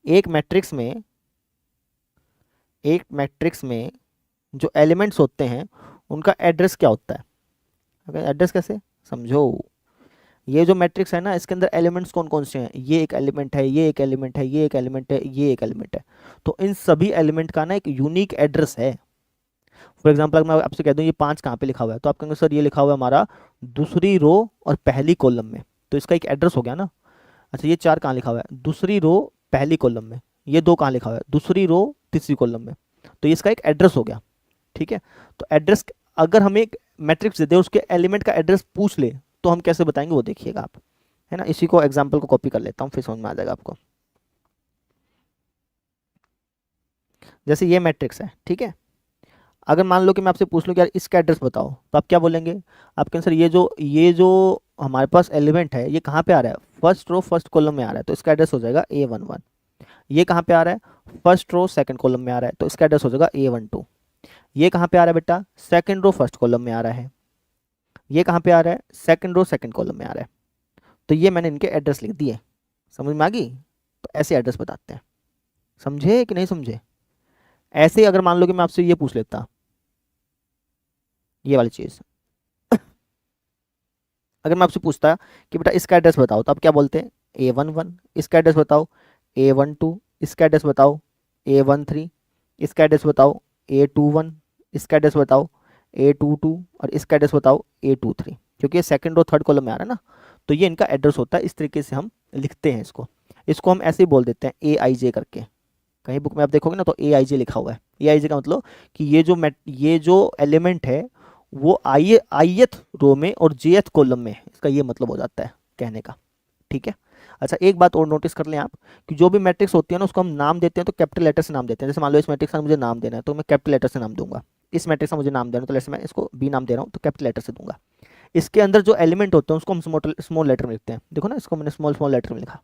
एक मैट्रिक्स में जो एलिमेंट्स होते हैं उनका एड्रेस क्या होता है? अगर एड्रेस कैसे समझो, ये जो मैट्रिक्स है ना, इसके अंदर एलिमेंट्स कौन कौन से हैं? ये एक एलिमेंट है, ये एक एलिमेंट है, ये एक एलिमेंट है, ये एक एलिमेंट है। तो इन सभी एलिमेंट का ना एक यूनिक एड्रेस है। फॉर एग्जाम्पल अगर मैं आपसे कह दूं ये 5 कहाँ पे लिखा हुआ है, तो आप कहेंगे सर ये लिखा हुआ है हमारा दूसरी रो और पहली कॉलम में, तो इसका एक एड्रेस हो गया ना। अच्छा ये 4 कहाँ लिखा हुआ है? दूसरी रो पहली कॉलम में। ये 2 कहाँ लिखा हुआ है? दूसरी रो तीसरी कॉलम में। तो इसका एक एड्रेस हो गया। ठीक है, तो एड्रेस, अगर हमें एक मैट्रिक्स दे दे उसके एलिमेंट का एड्रेस पूछ ले तो हम कैसे बताएंगे वो देखिएगा आप, है ना। इसी को एग्जाम्पल को कॉपी कर लेता हूँ, फिर समझ में आ जाएगा आपको। जैसे ये मैट्रिक्स है, ठीक है, अगर मान लो कि मैं आपसे पूछ लूँ कि यार इसका एड्रेस बताओ, तो आप क्या बोलेंगे? आप कहेंगे सर ये जो हमारे पास एलिमेंट है ये कहाँ पे आ रहा है? फर्स्ट रो फर्स्ट कॉलम में आ रहा है, तो इसका एड्रेस हो जाएगा A11। ये कहाँ पे आ रहा है? फर्स्ट रो सेकंड कॉलम में आ रहा है, तो इसका एड्रेस हो जाएगा A12। ये कहाँ पे आ रहा है बेटा? सेकंड रो फर्स्ट कॉलम में आ रहा है। ये कहाँ पे आ रहा है? सेकंड रो सेकंड कॉलम में आ रहा है। तो ये मैंने इनके एड्रेस लिख दिए। समझ में आ गई? तो ऐसे एड्रेस बताते हैं। समझे कि नहीं समझे? ऐसे ही अगर मान लो कि मैं आपसे ये पूछ लेता, ये वाली चीज़, अगर मैं आपसे पूछता कि बेटा इसका एड्रेस बताओ, तो आप क्या बोलते हैं? A11। इसका एड्रेस बताओ A12। इसका एड्रेस बताओ A13। इसका एड्रेस बताओ A21। इसका एड्रेस बताओ A22। और इसका एड्रेस बताओ A23, क्योंकि ये सेकंड और थर्ड कॉलम में आ रहा है ना। तो ये इनका एड्रेस होता है, इस तरीके से हम लिखते हैं इसको। इसको हम ऐसे ही बोल देते हैं AIJ करके। कहीं बुक में आप देखोगे ना तो AIJ लिखा हुआ है। AIJ का मतलब कि ये जो एलिमेंट है वो ith रो में और jth कॉलम में है। इसका ये मतलब हो जाता है कहने का। ठीक है। अच्छा एक बात और नोटिस कर लें आप, कि जो भी मैट्रिक्स होती है ना उसको हम नाम देते हैं तो कैपिटल लेटर से नाम देते हैं। जैसे मान लो इस मैट्रिक्स का मुझे नाम देना है तो मैं कैपिटल लेटर से नाम दूंगा। इस मैट्रिक्स का मुझे नाम देना है तो जैसे मैं इसको B नाम दे रहा हूँ तो कैपिटल लेटर से दूंगा। इसके अंदर जो एलिमेंट होते हैं उसको हम स्मॉल लेटर में लिखते हैं। देखो ना, इसको मैंने स्मॉल स्मॉल लेटर में लिखा।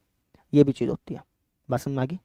ये भी चीज़ होती है। बात समझ में आ गई?